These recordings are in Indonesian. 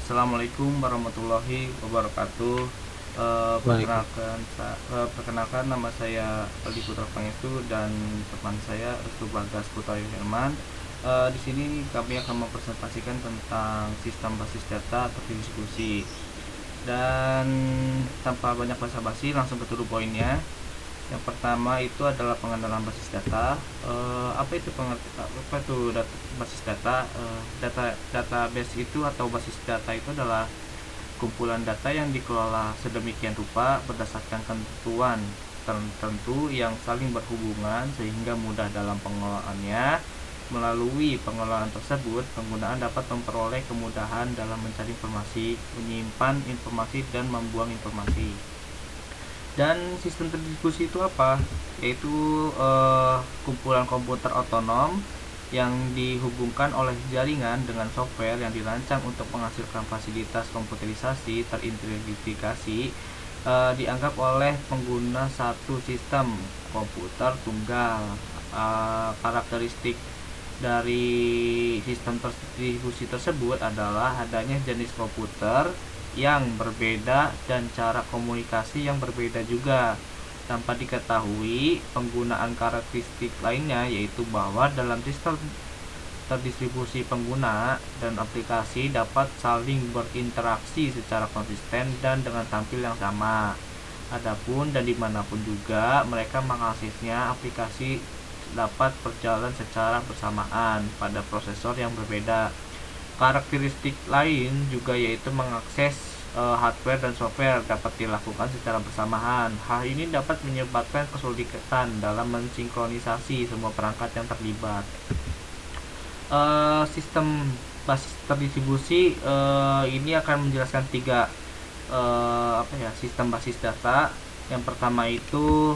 Assalamualaikum warahmatullahi wabarakatuh. Waalaikumsalam. Perkenalkan nama saya Aldi Putra Pangestu dan teman saya Restu Bagas Putawi Herman. Di sini kami akan mempresentasikan tentang sistem basis data terdiskusi. Dan tanpa banyak basa-basi langsung ke to the poinnya. Yang pertama itu adalah pengenalan basis data. Apa itu basis data? Database itu atau basis data itu adalah kumpulan data yang dikelola sedemikian rupa berdasarkan ketentuan tertentu yang saling berhubungan sehingga mudah dalam pengelolaannya. Melalui pengelolaan tersebut, penggunaan dapat memperoleh kemudahan dalam mencari informasi, menyimpan informasi, dan membuang informasi. Dan sistem terdiskusi itu apa? Yaitu kumpulan komputer otonom yang dihubungkan oleh jaringan dengan software yang dirancang untuk menghasilkan fasilitas komputerisasi terintegrasi, dianggap oleh pengguna satu sistem komputer tunggal. Karakteristik dari sistem distribusi tersebut adalah adanya jenis komputer yang berbeda dan cara komunikasi yang berbeda juga. Tanpa diketahui penggunaan karakteristik lainnya, yaitu bahwa dalam sistem terdistribusi pengguna dan aplikasi dapat saling berinteraksi secara konsisten dan dengan tampil yang sama. Adapun dan dimanapun juga mereka mengaksesnya, aplikasi dapat berjalan secara bersamaan pada prosesor yang berbeda. Karakteristik lain juga yaitu mengakses hardware dan software dapat dilakukan secara bersamaan. Hal ini dapat menyebabkan kesulitan dalam mensinkronisasi semua perangkat yang terlibat. Sistem basis terdistribusi ini akan menjelaskan tiga sistem basis data. Yang pertama itu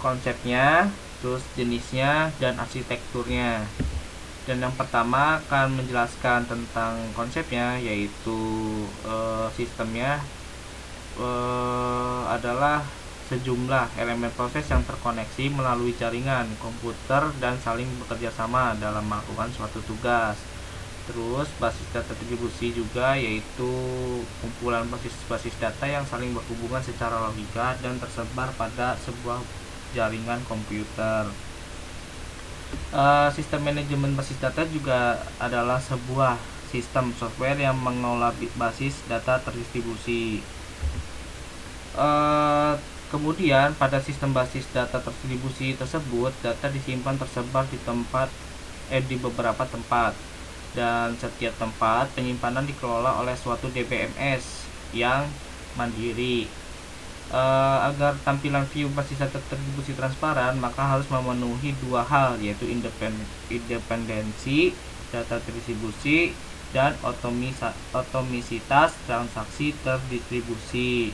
konsepnya, terus jenisnya, dan arsitekturnya. Dan yang pertama akan menjelaskan tentang konsepnya, yaitu sistemnya adalah sejumlah elemen proses yang terkoneksi melalui jaringan komputer dan saling bekerja sama dalam melakukan suatu tugas. Terus basis data distribusi juga yaitu kumpulan basis data yang saling berhubungan secara logika dan tersebar pada sebuah jaringan komputer. Sistem manajemen basis data juga adalah sebuah sistem software yang mengelola basis data terdistribusi. Kemudian pada sistem basis data terdistribusi tersebut, data disimpan tersebar di beberapa tempat, dan setiap tempat penyimpanan dikelola oleh suatu DBMS yang mandiri. Agar tampilan view basis data terdistribusi transparan, maka harus memenuhi dua hal, yaitu independensi data terdistribusi dan otomisitas transaksi terdistribusi.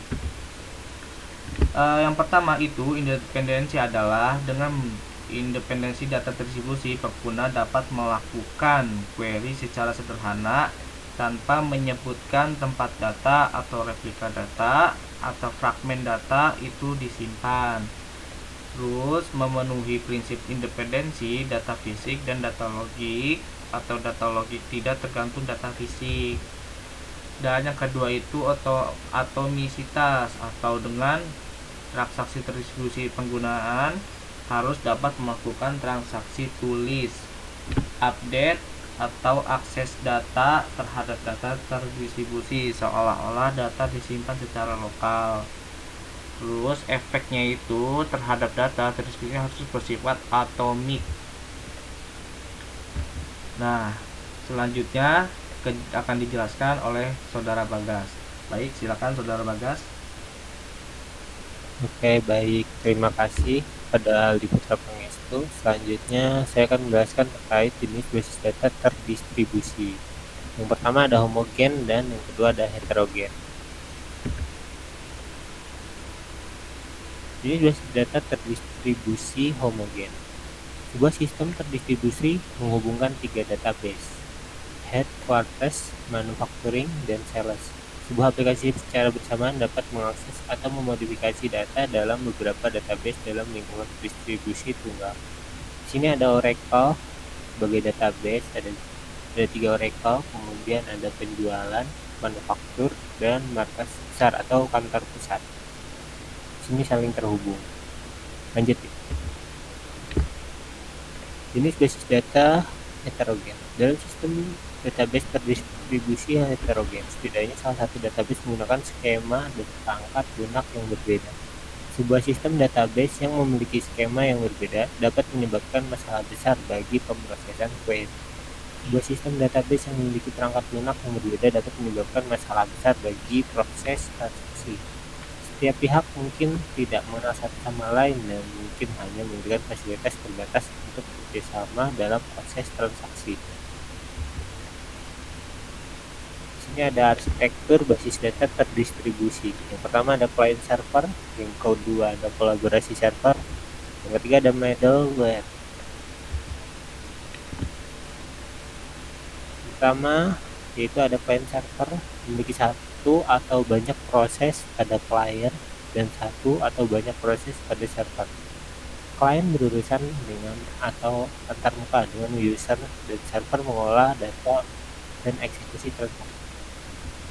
Yang pertama itu independensi adalah dengan independensi data terdistribusi, pengguna dapat melakukan query secara sederhana tanpa menyebutkan tempat data atau replika data atau fragmen data itu disimpan. Terus memenuhi prinsip independensi data fisik dan data logik, atau data logik tidak tergantung data fisik. Dan yang kedua itu atomisitas, atau dengan transaksi terdistribusi penggunaan harus dapat melakukan transaksi tulis, update, atau akses data terhadap data terdistribusi seolah-olah data disimpan secara lokal. Terus efeknya itu terhadap data terdistribusi harus bersifat atomik. Nah, selanjutnya akan dijelaskan oleh Saudara Bagas. Baik, silakan Saudara Bagas. Oke, baik. Terima kasih pada Aldi Putra Pangestu. Selanjutnya, saya akan menjelaskan terkait jenis basis data terdistribusi. Yang pertama ada homogen dan yang kedua ada heterogen. Jenis basis data terdistribusi homogen. Sebuah sistem terdistribusi menghubungkan tiga database: headquarters, manufacturing, dan sales. Sebuah aplikasi secara bersamaan dapat mengakses atau memodifikasi data dalam beberapa database dalam lingkungan distribusi tunggal. Di sini ada Oracle sebagai database, ada ada 3 Oracle, kemudian ada penjualan, manufaktur, dan markas besar atau kantor pusat. Sini saling terhubung. Lanjut. Jenis basis data heterogen. Dalam sistem database terdistribusi heterogen, setidaknya salah satu database menggunakan skema dan perangkat lunak yang berbeda. Sebuah sistem database yang memiliki skema yang berbeda dapat menyebabkan masalah besar bagi pemrosesan query. Sebuah sistem database yang memiliki perangkat lunak yang berbeda dapat menyebabkan masalah besar bagi proses transaksi. Setiap pihak mungkin tidak mengenal satu sama lain dan mungkin hanya memberikan fasilitas terbatas untuk bekerjasama dalam proses transaksi. Di sini ada arsitektur basis data terdistribusi. Yang pertama ada client server, yang kedua ada kolaborasi server, yang ketiga ada middleware. Pertama yaitu ada client server, memiliki satu atau banyak proses pada client dan satu atau banyak proses pada server. Klien berurusan dengan atau antarmuka dengan user dan server mengolah data dan eksekusi transaksi.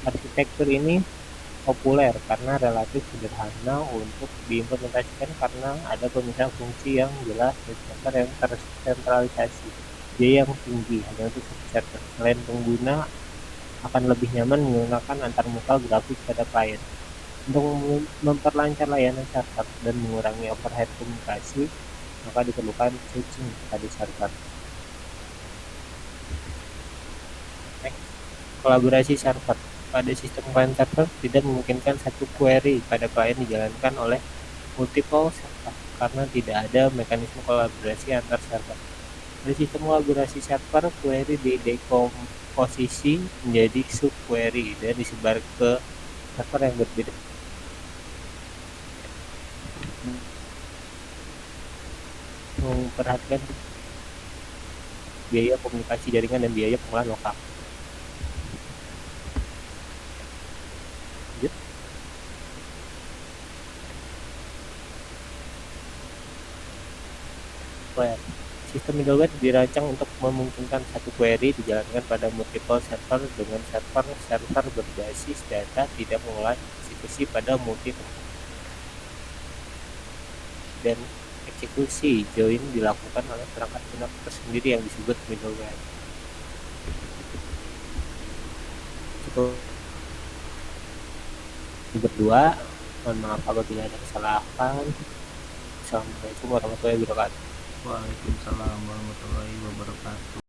Arsitektur ini populer karena relatif sederhana untuk diimplementasikan karena ada pemisahan fungsi yang jelas dan server yang tersentralisasi. Biaya yang tinggi hanya untuk satu server. Selain pengguna akan lebih nyaman menggunakan antarmuka grafik pada klien. Untuk memperlancar layanan server dan mengurangi overhead komunikasi, maka diperlukan switching pada server. Next, kolaborasi server. Pada sistem client server tidak memungkinkan satu query pada klien dijalankan oleh multiple server karena tidak ada mekanisme kolaborasi antar server. Pada sistem kolaborasi server, query didekomposisi menjadi subquery dan disebar ke server yang berbeda. Memperhatikan biaya komunikasi jaringan dan biaya pengolahan lokal. Sistem middleware dirancang untuk memungkinkan satu query dijalankan pada multiple server dengan server berbasis data tidak mengolah eksekusi pada multi tempat. Dan eksekusi join dilakukan oleh perangkat lunak tersendiri yang disebut middleware. Cukup berdua, mohon maaf apabila ada kesalahan. Assalamualaikum warahmatullahi wabarakatuh. Waalaikumsalam warahmatullahi wabarakatuh.